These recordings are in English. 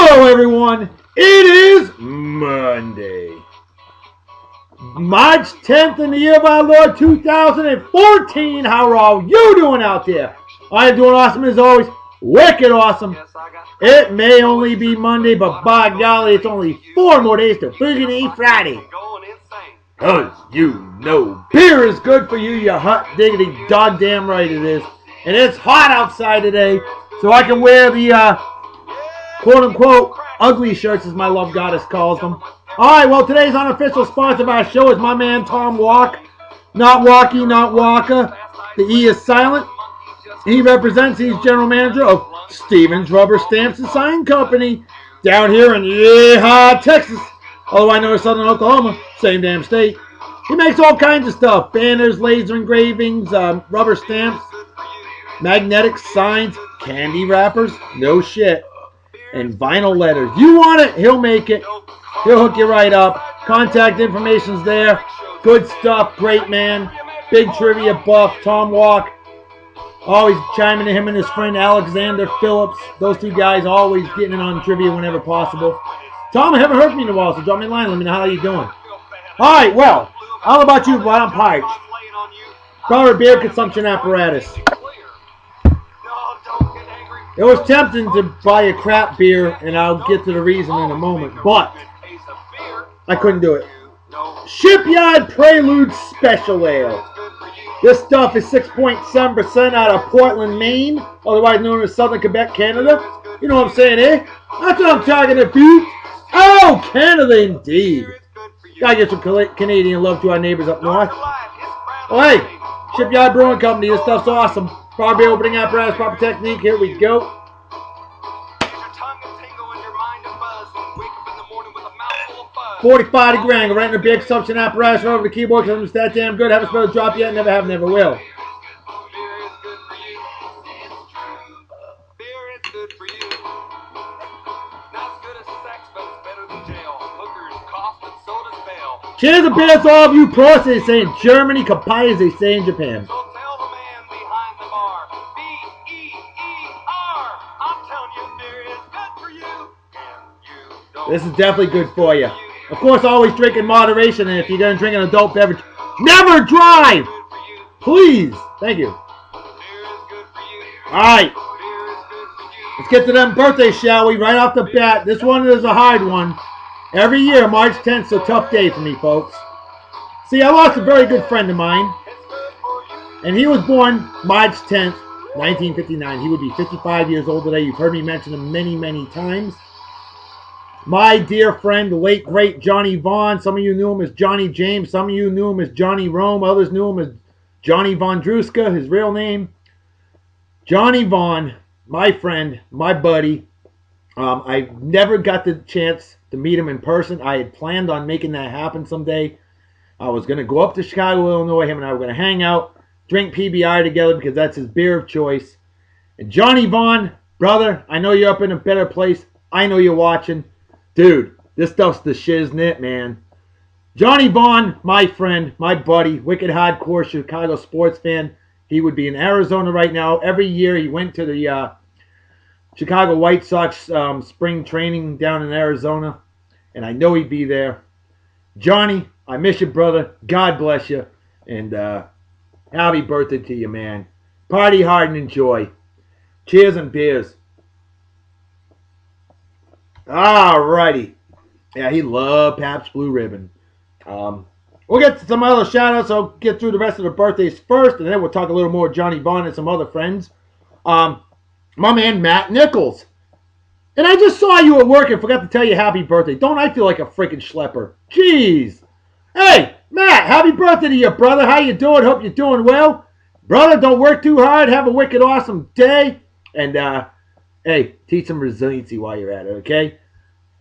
Hello everyone, it is Monday, March 10th in the year of our Lord 2014. How are all you doing out there? I am doing awesome as always, wicked awesome. It may only be Monday, but by golly, it's only 4 more days to friggin' Friday. Cause you know beer is good for you, you hot diggity dog damn right it is. And it's hot outside today, so I can wear the quote-unquote ugly shirts, as my love goddess calls them. Alright, well, today's unofficial sponsor of our show is my man Tom Walk. Not Walkie, not Walker. The E is silent. He represents, he's general manager of Stevens Rubber Stamps and Sign Company down here in Yeehaw, Texas. Otherwise known as Southern Oklahoma. Same damn state. He makes all kinds of stuff. Banners, laser engravings, rubber stamps, magnetic signs, candy wrappers. No shit. And vinyl letters. You want it, he'll make it. He'll hook you right up. Contact information's there. Good stuff, great man. Big trivia buff, Tom Walk. Always chiming to him and his friend Alexander Phillips. Those two guys always getting in on trivia whenever possible. Tom, I haven't heard from you in a while, so drop me a line. Let me know how you're doing. Alright, well, all about you, but I'm parched. Brother, beer consumption apparatus. It was tempting to buy a crap beer, and I'll get to the reason in a moment, but I couldn't do it. Shipyard Prelude Special Ale. This stuff is 6.7% out of Portland, Maine, otherwise known as Southern Quebec, Canada. You know what I'm saying, eh? That's what I'm talking about. Oh, Canada indeed. Gotta get some Canadian love to our neighbors up north. Oh, hey, Shipyard Brewing Company, this stuff's awesome. Proper beer opening apparatus, proper technique, here we go. 45 grand, right in the big consumption apparatus, right over the keyboard, because I'm just that damn good. Haven't spelled a drop yet, never have, never will. Cheers and beers to all of you pros, they say in Germany, Kapai as they say in Japan. So tell the man behind the bar, B-E-E-R, I'm telling you beer is good for you, and you don't. This is definitely good for you. Of course, always drink in moderation, and if you're going to drink an adult beverage, never drive! Please! Thank you. Alright. Let's get to them birthdays, shall we? Right off the bat. This one is a hard one. Every year, March 10th is a tough day for me, folks. See, I lost a very good friend of mine. And he was born March 10th, 1959. He would be 55 years old today. You've heard me mention him many, many times. My dear friend, the late, great Johnny Vaughn. Some of you knew him as Johnny James. Some of you knew him as Johnny Rome. Others knew him as Johnny Vondruska, his real name. Johnny Vaughn, my friend, my buddy. I never got the chance to meet him in person. I had planned on making that happen someday. I was going to go up to Chicago, Illinois. Him and I were going to hang out, drink PBR together because that's his beer of choice. And Johnny Vaughn, brother, I know you're up in a better place. I know you're watching. Dude, this stuff's the shiznit, man. Johnny Vaughn, my friend, my buddy, wicked hardcore Chicago sports fan. He would be in Arizona right now. Every year he went to the Chicago White Sox spring training down in Arizona. And I know he'd be there. Johnny, I miss you, brother. God bless you. And happy birthday to you, man. Party hard and enjoy. Cheers and beers. Alrighty. Yeah, he loved Pabst Blue Ribbon. We'll get to some other shout-outs. I'll get through the rest of the birthdays first, and then we'll talk a little more Johnny Vaughn and some other friends. My man, Matt Nichols. And I just saw you at work and forgot to tell you happy birthday. Don't I feel like a freaking schlepper? Jeez. Hey, Matt, happy birthday to you, brother. How you doing? Hope you're doing well. Brother, don't work too hard. Have a wicked awesome day. And, hey, teach some resiliency while you're at it, okay?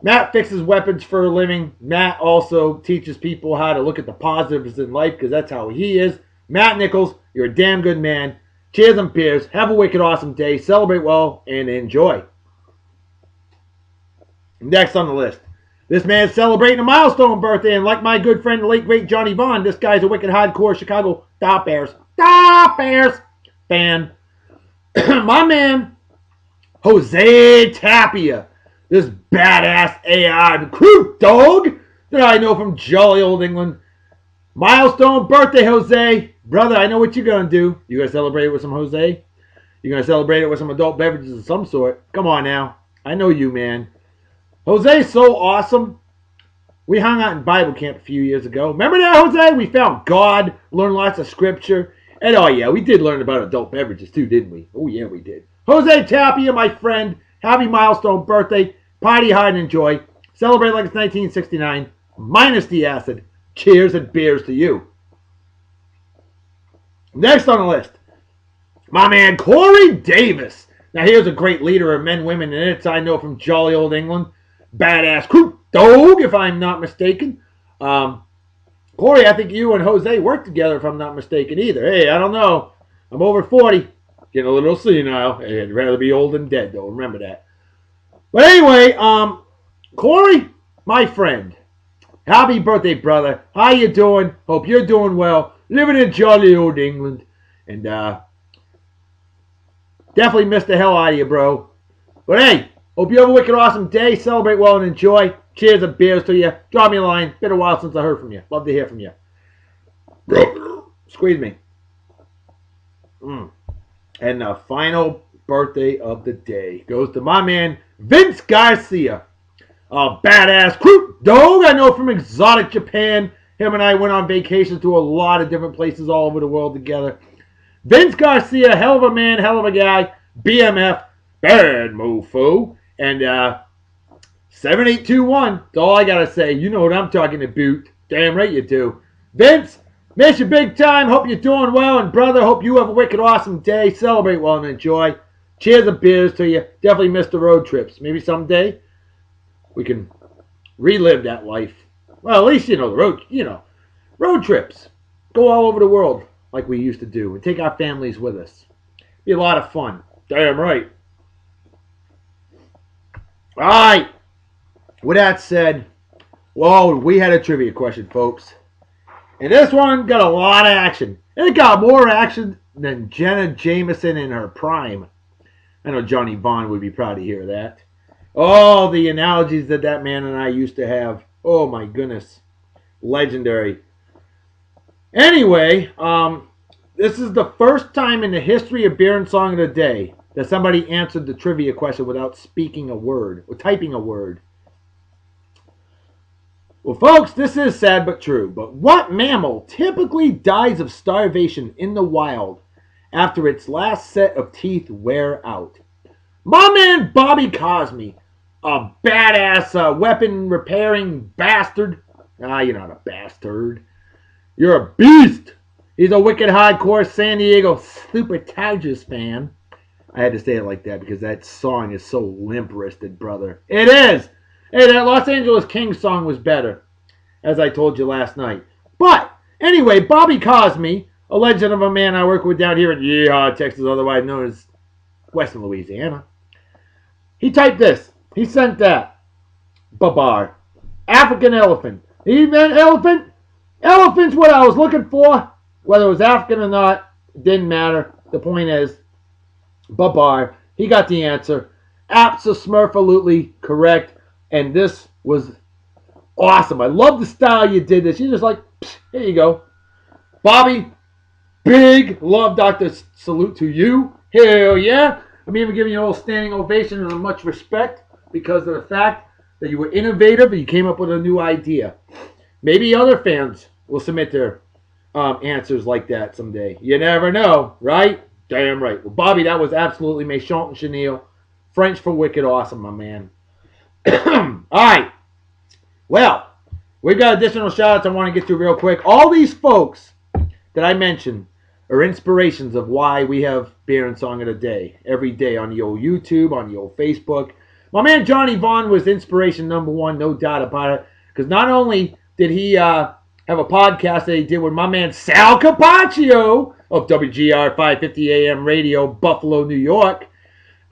Matt fixes weapons for a living. Matt also teaches people how to look at the positives in life because that's how he is. Matt Nichols, you're a damn good man. Cheers and beers. Have a wicked awesome day. Celebrate well and enjoy. Next on the list. This man's celebrating a milestone birthday, and like my good friend, the late great Johnny Vaughn, this guy's a wicked hardcore Chicago Bears fan. My man, Jose Tapia. this badass AI recruit dog that I know from jolly old England. Milestone birthday, Jose. Brother, I know what you're going to do. You going to celebrate it with some Jose? You're going to celebrate it with some adult beverages of some sort. Come on now. I know you, man. Jose's so awesome. We hung out in Bible camp a few years ago. Remember that, Jose? We found God, learned lots of scripture. And oh yeah, we did learn about adult beverages too, didn't we? Oh yeah, we did. Jose Tapia, my friend. Happy milestone birthday. Party hard and enjoy. Celebrate like it's 1969. Minus the acid. Cheers and beers to you. Next on the list, my man Cory Davis. Now here's a great leader of men, women, and it's I know from jolly old England. Badass crew dog, if I'm not mistaken. Cory, I think you and Jose work together, if I'm not mistaken either. Hey, I don't know. I'm over 40. Getting a little senile. Hey, I'd rather be old than dead, though. Remember that. But anyway, Cory, my friend. Happy birthday, brother. How you doing? Hope you're doing well. Living in jolly old England. And definitely missed the hell out of you, bro. But hey, hope you have a wicked awesome day. Celebrate well and enjoy. Cheers and beers to you. Drop me a line. Been a while since I heard from you. Love to hear from you. Squeeze me. And the final birthday of the day goes to my man, Vince Garcia. A badass crew dog I know from exotic Japan. Him and I went on vacation to a lot of different places all over the world together. Vince Garcia, hell of a man, hell of a guy. BMF, bad mofo. And 7821, that's all I gotta say. You know what I'm talking about. Damn right you do. Vince, miss you big time. Hope you're doing well. And brother, hope you have a wicked awesome day. Celebrate well and enjoy. Cheers and beers to you. Definitely miss the road trips. Maybe someday we can relive that life. Well, at least, the road trips. Go all over the world like we used to do and take our families with us. Be a lot of fun. Damn right. All right. With that said, whoa, we had a trivia question, folks. And this one got a lot of action. It got more action than Jenna Jameson in her prime. I know Johnny Vaughn would be proud to hear that. Oh, the analogies that man and I used to have. Oh, my goodness. Legendary. Anyway, this is the first time in the history of Beer and Song of the Day that somebody answered the trivia question without speaking a word or typing a word. Well, folks, this is sad but true. But what mammal typically dies of starvation in the wild after its last set of teeth wear out? My man Bobby Cosme, a badass weapon repairing bastard. You're not a bastard. You're a beast. He's a wicked hardcore San Diego Super Tigers fan. I had to say it like that because that song is so limp-wristed, brother. It is. Hey, that Los Angeles Kings song was better, as I told you last night. But, anyway, Bobby Cosme, a legend of a man I work with down here in Yeehaw, Texas, otherwise known as Western Louisiana. He typed this. He sent that. Babar. African elephant. He meant elephant. Elephant's what I was looking for. Whether it was African or not, it didn't matter. The point is, Babar. He got the answer. Absolutely correct. And this was awesome. I love the style you did this. You're just like, here you go. Bobby, big love, Dr. Salute to you. Hell yeah. I'm even giving you a little standing ovation and much respect because of the fact that you were innovative and you came up with a new idea. Maybe other fans will submit their answers like that someday. You never know, right? Damn right. Well, Bobby, that was absolutely méchant and chenille. French for wicked awesome, my man. All right. Well, we've got additional shout-outs I want to get to real quick. All these folks that I mentioned are inspirations of why we have Beer and Song of the Day every day on the old YouTube, on the old Facebook. My man Johnny Vaughn was inspiration number one, no doubt about it. Because not only did he have a podcast that he did with my man Sal Capaccio of WGR 550 AM Radio, Buffalo, New York.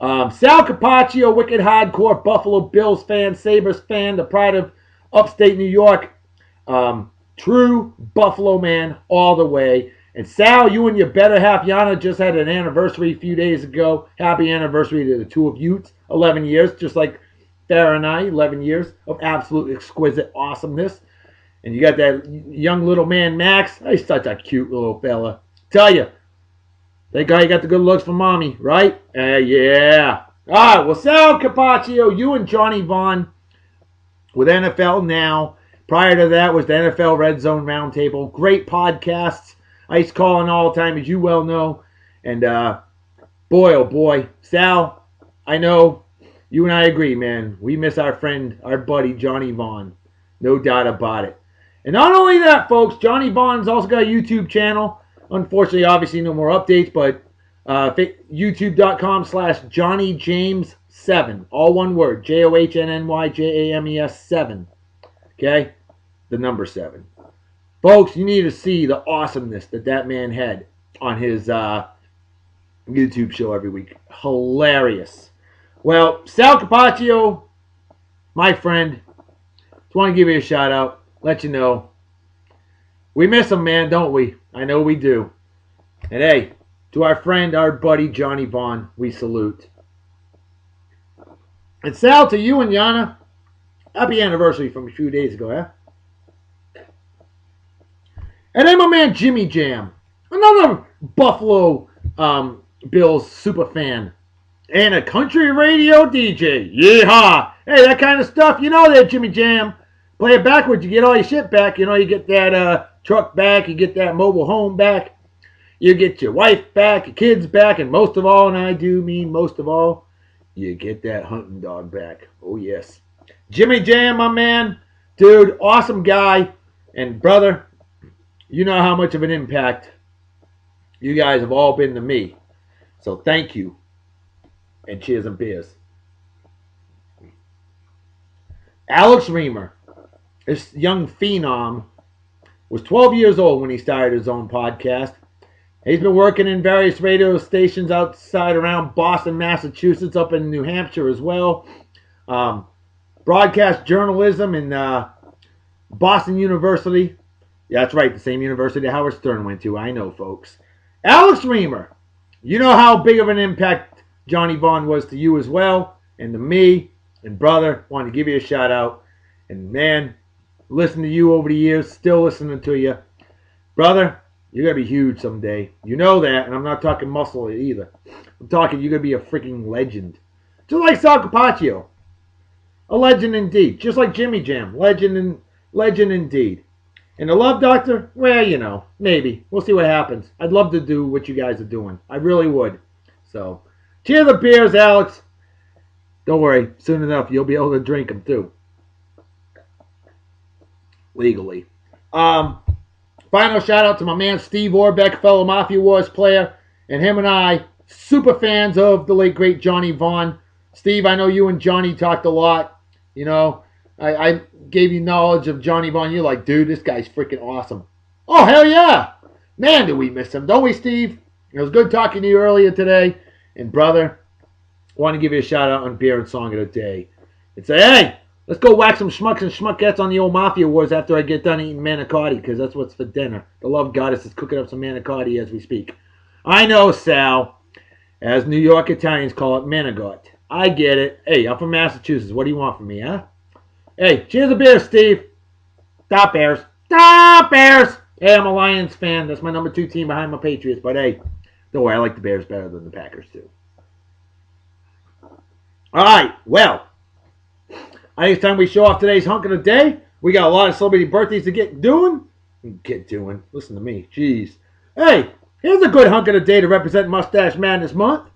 Sal Capaccio, wicked hardcore Buffalo Bills fan, Sabres fan, the pride of upstate New York. True Buffalo man all the way. And Sal, you and your better half, Yana, just had an anniversary a few days ago. Happy anniversary to the two of you. 11 years, just like Fahrenheit, 11 years of absolute exquisite awesomeness. And you got that young little man, Max. He's such a cute little fella. Tell you, that guy got the good looks from mommy, right? Yeah. All right, well, Sal Capaccio, you and Johnny Vaughn with NFL Now. Prior to that was the NFL Red Zone Roundtable. Great podcasts. I used to call in all the time, as you well know. And boy, oh boy, Sal, I know you and I agree, man. We miss our friend, our buddy, Johnny Vaughn. No doubt about it. And not only that, folks, Johnny Vaughn's also got a YouTube channel. Unfortunately, obviously, no more updates, but youtube.com/JohnnyJames7. All one word. JOHNNYJAMES7. Okay? The number 7. Folks, you need to see the awesomeness that man had on his YouTube show every week. Hilarious. Well, Sal Capaccio, my friend, just want to give you a shout out. Let you know. We miss him, man, don't we? I know we do. And hey, to our friend, our buddy, Johnny Vaughn, we salute. And Sal, to you and Yana, happy anniversary from a few days ago, huh? And then my man, Jimmy Jam, another Buffalo Bills super fan. And a country radio DJ. Yeehaw! Hey, that kind of stuff, you know that, Jimmy Jam. Play it backwards, you get all your shit back. You know, you get that truck back, you get that mobile home back, you get your wife back, your kids back, and most of all, and I do mean most of all, you get that hunting dog back. Oh, yes. Jimmy Jam, my man, dude, awesome guy. And brother, you know how much of an impact you guys have all been to me. So thank you. And cheers and beers. Alex Reamer, this young phenom, was 12 years old when he started his own podcast. He's been working in various radio stations outside around Boston, Massachusetts, up in New Hampshire as well. Broadcast journalism in Boston University. Yeah, that's right, the same university Howard Stern went to. I know, folks. Alex Reamer, you know how big of an impact Johnny Vaughn was to you as well, and to me, and brother, wanted to give you a shout out. And man, listen to you over the years, still listening to you. Brother, you're going to be huge someday. You know that, and I'm not talking muscle either. I'm talking you're going to be a freaking legend. Just like Sal Capaccio. A legend indeed. Just like Jimmy Jam. Legend indeed. And the Love Doctor? Well, you know, maybe. We'll see what happens. I'd love to do what you guys are doing. I really would. So, cheers the beers, Alex. Don't worry. Soon enough, you'll be able to drink them, too. Legally. Final shout out to my man Steve Orbeck, fellow Mafia Wars player. And him and I, super fans of the late, great Johnny Vaughn. Steve, I know you and Johnny talked a lot. You know, I gave you knowledge of Johnny Vaughn. You're like, dude, this guy's freaking awesome. Oh, hell yeah. Man, do we miss him. Don't we, Steve? It was good talking to you earlier today. And, brother, I want to give you a shout out on Beer and Song of the Day. And say, hey, let's go whack some schmucks and schmuckettes on the old Mafia Wars after I get done eating manicotti, because that's what's for dinner. The love goddess is cooking up some manicotti as we speak. I know, Sal, as New York Italians call it, manigot. I get it. Hey, I'm from Massachusetts. What do you want from me, huh? Hey, cheers a beer, Steve. Stop Bears. Stop Bears. Hey, I'm a Lions fan. That's my number 2 team behind my Patriots. But hey, don't worry. I like the Bears better than the Packers, too. All right. Well, I think it's time we show off today's hunk of the day. We got a lot of celebrity birthdays to get doing. Listen to me. Jeez. Hey, here's a good hunk of the day to represent Mustache Madness Month.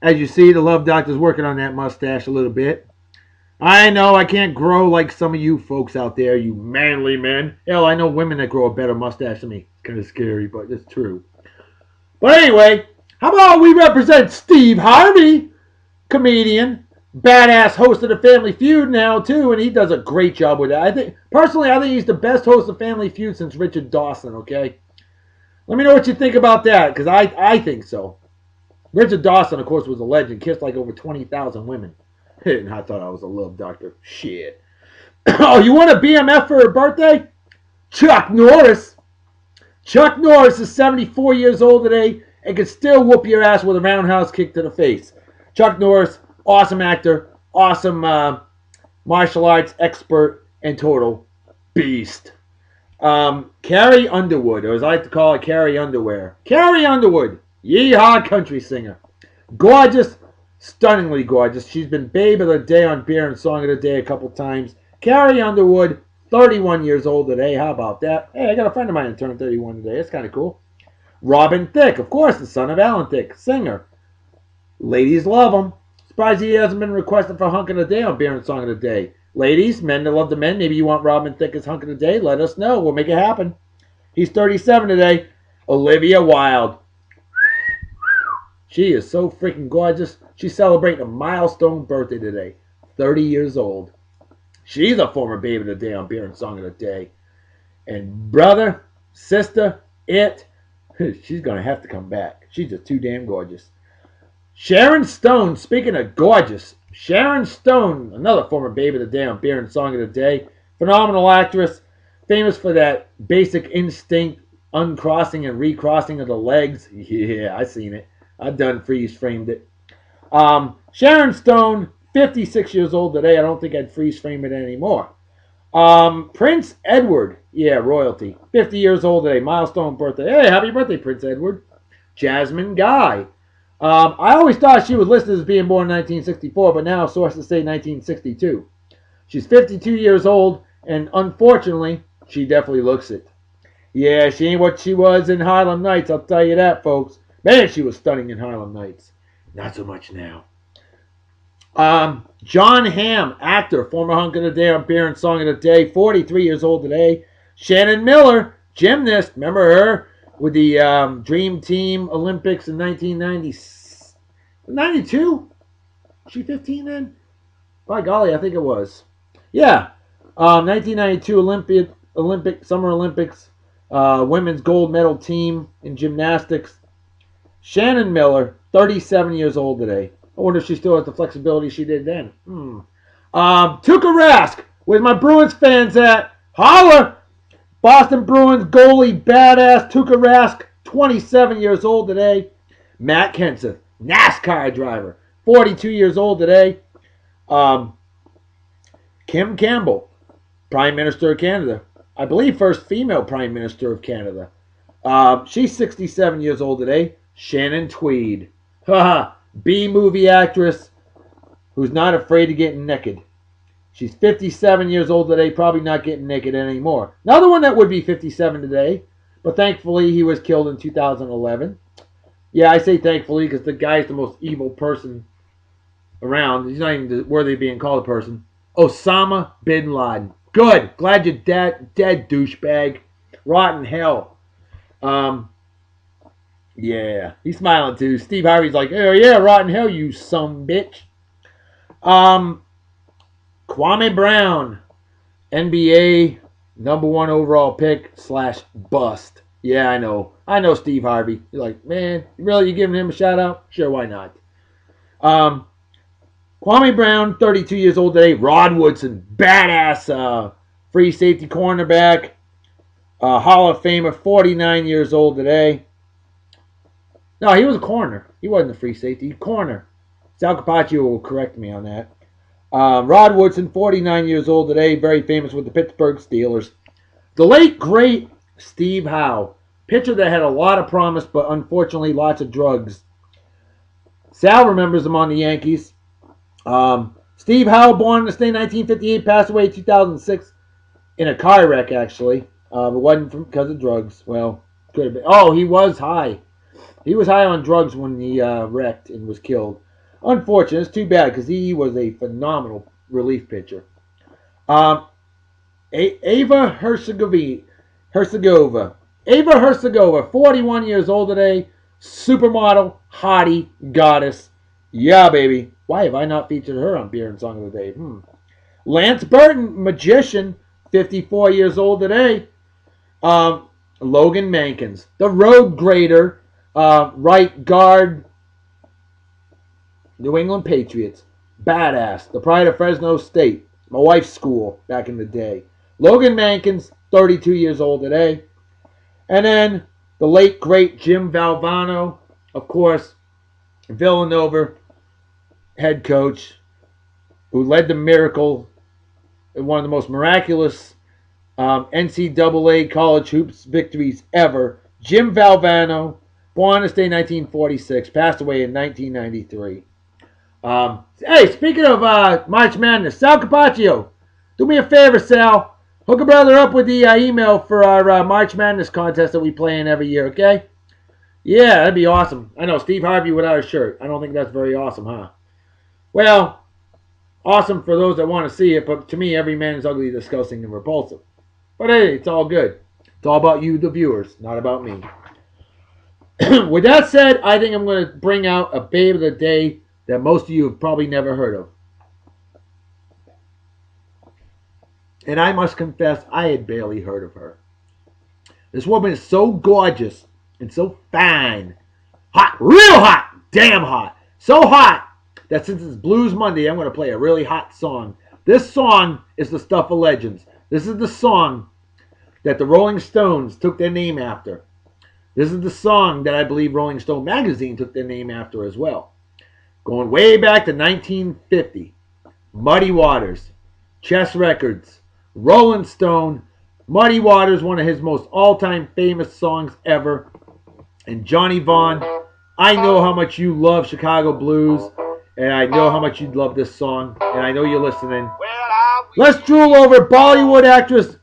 As you see, the Love Doctor's working on that mustache a little bit. I know I can't grow like some of you folks out there, you manly men. Hell, I know women that grow a better mustache than me. It's kind of scary, but it's true. But anyway, how about we represent Steve Harvey, comedian, badass host of the Family Feud now, too, and he does a great job with that. Personally, I think he's the best host of Family Feud since Richard Dawson, okay? Let me know what you think about that, because I think so. Richard Dawson, of course, was a legend. Kissed like over 20,000 women. And I thought I was a love doctor. Shit. Oh, you want a BMF for her birthday? Chuck Norris. Chuck Norris is 74 years old today and can still whoop your ass with a roundhouse kick to the face. Chuck Norris, awesome actor, awesome martial arts expert, and total beast. Carrie Underwood, or as I like to call it, Carrie Underwear. Carrie Underwood, yeehaw country singer. Gorgeous, stunningly gorgeous. She's been Babe of the Day on Beer and Song of the Day a couple times. Carrie Underwood, 31 years old today. How about that? Hey, I got a friend of mine that turned 31 today. That's kind of cool. Robin Thicke, of course, the son of Alan Thicke, singer. Ladies love him. Surprised he hasn't been requested for Hunk of the Day on Beer and Song of the Day. Ladies, men that love the men, maybe you want Robin Thicke as Hunk of the Day, let us know. We'll make it happen. He's 37 today. Olivia Wilde. She is so freaking gorgeous. She's celebrating a milestone birthday today. 30 years old. She's a former Babe of the Day on Beer and Song of the Day. And brother, sister, she's going to have to come back. She's just too damn gorgeous. Sharon Stone, speaking of gorgeous, Sharon Stone, another former Babe of the Day on Beer and Song of the Day. Phenomenal actress, famous for that Basic Instinct uncrossing and recrossing of the legs. Yeah, I seen it. I've done freeze framed it. Sharon Stone, 56 years old today. I don't think I'd freeze frame it anymore. Prince Edward, yeah, royalty, 50 years old today. Milestone birthday. Hey, happy birthday, Prince Edward. Jasmine Guy. I always thought she was listed as being born in 1964, but now sources say 1962. She's 52 years old, and unfortunately, she definitely looks it. Yeah, she ain't what she was in Harlem Nights, I'll tell you that, folks. Man, she was stunning in Harlem Nights. Not so much now. John Hamm, actor, former Hunk of the Day on Beer and Song of the Day, 43 years old today. Shannon Miller, gymnast, remember her? With the Dream Team Olympics in 1992? Was she 15 then? By golly, I think it was. Yeah. 1992 Olympic Summer Olympics. Women's gold medal team in gymnastics. Shannon Miller, 37 years old today. I wonder if she still has the flexibility she did then. Tuukka Rask, where's my Bruins fans at? Holler! Boston Bruins goalie badass Tuukka Rask, 27 years old today. Matt Kenseth, NASCAR driver, 42 years old today. Kim Campbell, Prime Minister of Canada. I believe first female Prime Minister of Canada. She's 67 years old today. Shannon Tweed. B-movie actress who's not afraid to get naked. She's 57 years old today, probably not getting naked anymore. Another one that would be 57 today, but thankfully he was killed in 2011. Yeah, I say thankfully because the guy's the most evil person around. He's not even worthy of being called a person. Osama bin Laden. Good. Glad you're dead, douchebag. Rotten hell. Yeah, he's smiling too. Steve Harvey's like, oh yeah, rotten hell, you some bitch. Kwame Brown, NBA #1 overall pick / bust. Yeah, I know. I know Steve Harvey. You're like, man, really, you giving him a shout out? Sure, why not? Kwame Brown, 32 years old today. Rod Woodson, badass free safety cornerback. Hall of Famer, 49 years old today. No, he was a corner. He wasn't a free safety. Corner. Sal Capaccio will correct me on that. Rod Woodson, 49 years old today. Very famous with the Pittsburgh Steelers. The late, great Steve Howe. Pitcher that had a lot of promise, but unfortunately lots of drugs. Sal remembers him on the Yankees. Steve Howe, born in the state 1958, passed away in 2006 in a car wreck, actually. It wasn't because of drugs. Well, could have been. Oh, he was high. He was high on drugs when he wrecked and was killed. Unfortunate. It's too bad because he was a phenomenal relief pitcher. Ava Herzegovina. Ava Herzegovina, 41 years old today. Supermodel, hottie, goddess. Yeah, baby. Why have I not featured her on Beer and Song of the Day? Lance Burton, magician, 54 years old today. Logan Mankins, the road grader, right guard, New England Patriots. Badass. The pride of Fresno State. My wife's school back in the day. Logan Mankins, 32 years old today. And then the late, great Jim Valvano, of course, Villanova head coach, who led the Miracle one of the most miraculous NCAA college hoops victories ever. Jim Valvano, born on this day 1946, passed away in 1993. Hey, speaking of March Madness, Sal Capaccio, do me a favor, Sal. Hook a brother up with the email for our March Madness contest that we play in every year, okay? Yeah, that'd be awesome. I know, Steve Harvey without a shirt. I don't think that's very awesome, huh? Well, awesome for those that want to see it, but to me, every man is ugly, disgusting, and repulsive. But hey, it's all good. It's all about you, the viewers, not about me. With that said, I think I'm going to bring out a babe of the day that most of you have probably never heard of. And I must confess, I had barely heard of her. This woman is so gorgeous and so fine. Hot, real hot, damn hot. So hot that since it's Blues Monday, I'm going to play a really hot song. This song is the stuff of legends. This is the song that the Rolling Stones took their name after. This is the song that I believe Rolling Stone magazine took their name after as well. Going way back to 1950. Muddy Waters, Chess Records, Rollin Stone. Muddy Waters, one of his most all-time famous songs ever. And Johnny Vaughn, I know how much you love Chicago blues, and I know how much you love this song, and I know you're listening. Let's drool over Bollywood actress,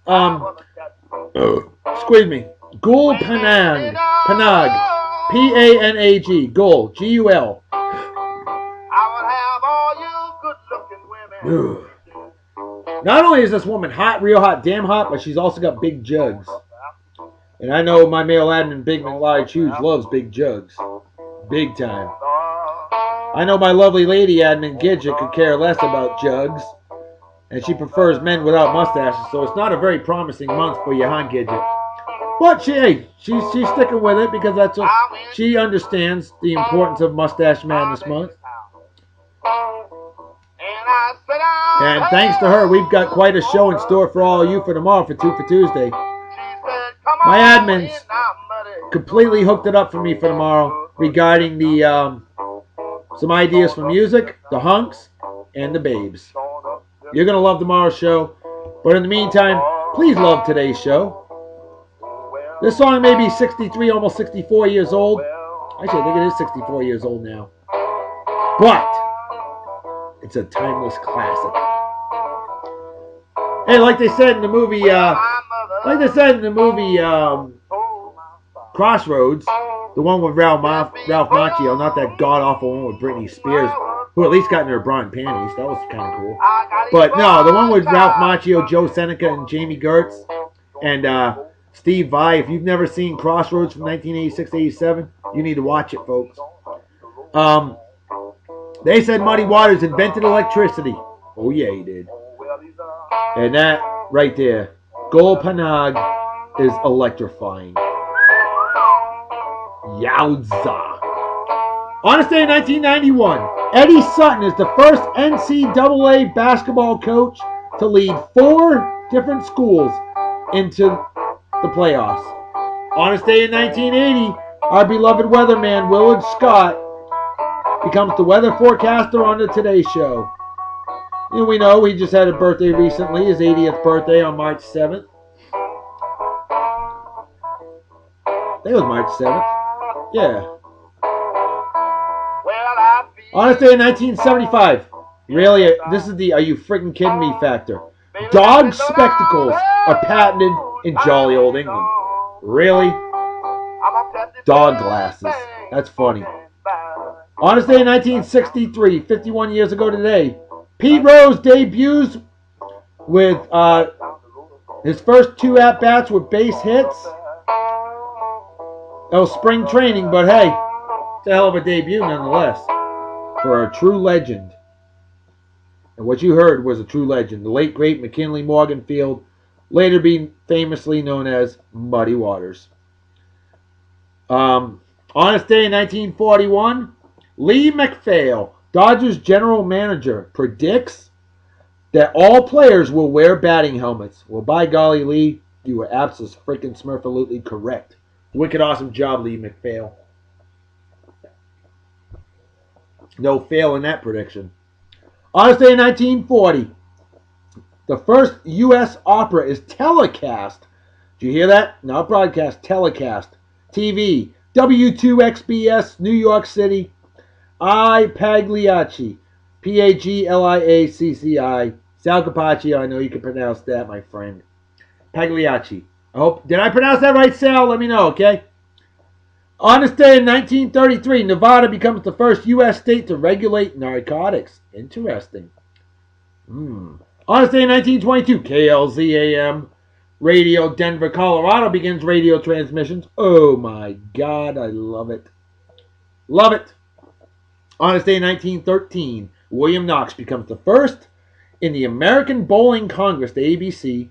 excuse me, Gul Panag, P-A-N-A-G, Gul, G-U-L. Not only is this woman hot, real hot, damn hot, but she's also got big jugs. And I know my male admin, Big McLeod Hughes, loves big jugs. Big time. I know my lovely lady admin, Gidget, could care less about jugs. And she prefers men without mustaches, so it's not a very promising month for you, huh, Gidget? But she's sticking with it because that's what she understands the importance of Mustache Madness Month. And thanks to her, we've got quite a show in store for all of you for tomorrow for 2 for Tuesday. My admins completely hooked it up for me for tomorrow regarding the some ideas for music, the hunks, and the babes. You're going to love tomorrow's show. But in the meantime, please love today's show. This song may be 63, almost 64 years old. Actually, I think it is 64 years old now. But it's a timeless classic. Hey, like they said in the movie, Crossroads, the one with Ralph Macchio, not that god-awful one with Britney Spears, who at least got in her bra and panties. That was kind of cool. But no, the one with Ralph Macchio, Joe Seneca, and Jamie Gertz, and Steve Vai. If you've never seen Crossroads from 1986-87, you need to watch it, folks. They said Muddy Waters invented electricity. Oh yeah, he did. And that right there, Gul Panag, is electrifying. Yowza. On this day in 1991, Eddie Sutton is the first NCAA basketball coach to lead 4 different schools into the playoffs. On this day in 1980, our beloved weatherman Willard Scott becomes the weather forecaster on the Today Show. And we know he just had a birthday recently, his 80th birthday on March 7th. I think it was March 7th. Yeah. On this day in 1975, really, this is the are you freaking kidding me factor. Dog spectacles are patented in jolly old England. Really? Dog glasses. That's funny. On this day in 1963, 51 years ago today, Pete Rose debuts with his first 2 at-bats with base hits. That was spring training, but hey, it's a hell of a debut nonetheless for a true legend. And what you heard was a true legend. The late, great McKinley Morganfield, later being famously known as Muddy Waters. On this day in 1941, Lee MacPhail, Dodgers general manager, predicts that all players will wear batting helmets. Well, by golly, Lee, you were absolutely correct. Wicked awesome job, Lee MacPhail. No fail in that prediction. On this day in 1940, The first U.S. opera is telecast. Did you hear that? Not broadcast, telecast. TV. W2XBS, New York City. I Pagliacci. Pagliacci. Sal Capaccio, I know you can pronounce that, my friend. Pagliacci. Did I pronounce that right, Sal? Let me know, okay? On this day in 1933, Nevada becomes the first U.S. state to regulate narcotics. Interesting. On this day in 1922, KLZAM Radio Denver, Colorado begins radio transmissions. Oh my God, I love it. Love it. On this day in 1913, William Knox becomes the first in the American Bowling Congress, the ABC,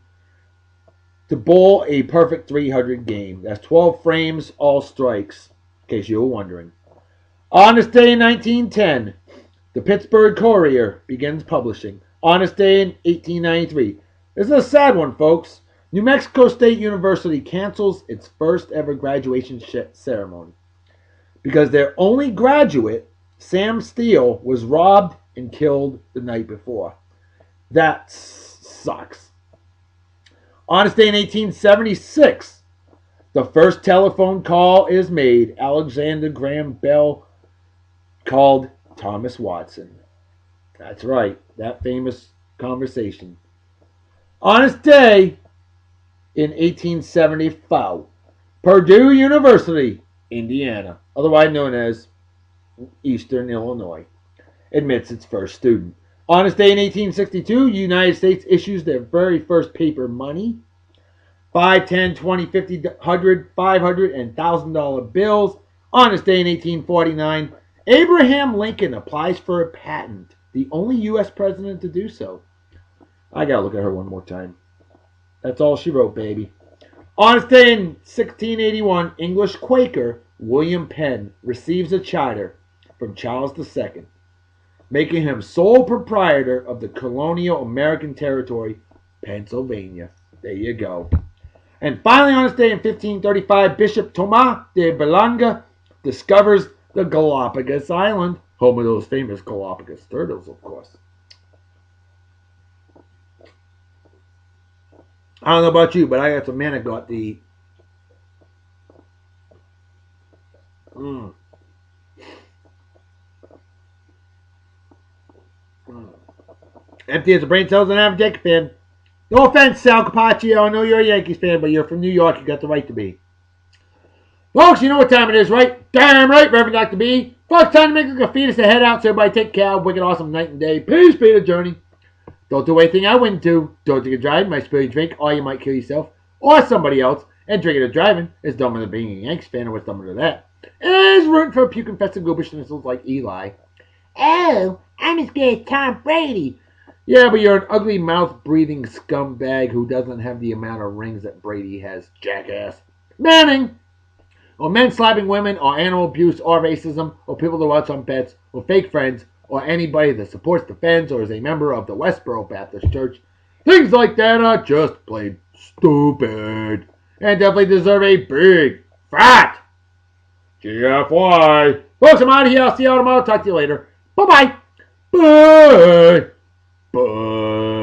to bowl a perfect 300 game. That's 12 frames, all strikes, in case you were wondering. On this day in 1910, the Pittsburgh Courier begins publishing. On this day in 1893, this is a sad one, folks. New Mexico State University cancels its first ever graduation ceremony because their only graduate, Sam Steele, was robbed and killed the night before. That sucks. On this day in 1876, the first telephone call is made. Alexander Graham Bell called Thomas Watson. That's right, that famous conversation. On this day in 1875, Purdue University, Indiana, otherwise known as Eastern Illinois, admits its first student. On this day in 1862, the United States issues their very first paper money. 5, 10, 20, 50, 100, 500, and $1,000 bills. On this day in 1849, Abraham Lincoln applies for a patent. The only U.S. president to do so. I gotta look at her one more time. That's all she wrote, baby. On this day in 1681, English Quaker William Penn receives a charter from Charles II, making him sole proprietor of the colonial American territory, Pennsylvania. There you go. And finally, on this day in 1535, Bishop Thomas de Berlanga discovers the Galapagos Island, home of those famous Galapagos turtles, of course. I don't know about you, but I got some manigot to eat. Empty as a brain cells and I'm a Yankee fan. No offense, Sal Capaccio. I know you're a Yankees fan, but you're from New York. You got the right to be. Folks, you know what time it is, right? Damn right, Reverend Dr. B. Folks, time to make a fetus to head out, so everybody take care. Wicked awesome night and day. Peace be the journey. Don't do anything I wouldn't do. Don't drink and drive. Might spill your drink, or you might kill yourself or somebody else. And drinking and driving is dumber than being a Yankees fan, or what's dumber than that? Is rooting for puke-infested goobish missiles like Eli. Oh, I'm as good as Tom Brady. Yeah, but you're an ugly mouth-breathing scumbag who doesn't have the amount of rings that Brady has, jackass. Manning! Or men slapping women, or animal abuse, or racism, or people that watch on pets, or fake friends, or anybody that supports, defends, or is a member of the Westboro Baptist Church. Things like that are just plain stupid. And definitely deserve a big, fat GFY. Folks, I'm out of here. I'll see you all tomorrow. Talk to you later. Bye-bye. Bye. Bye.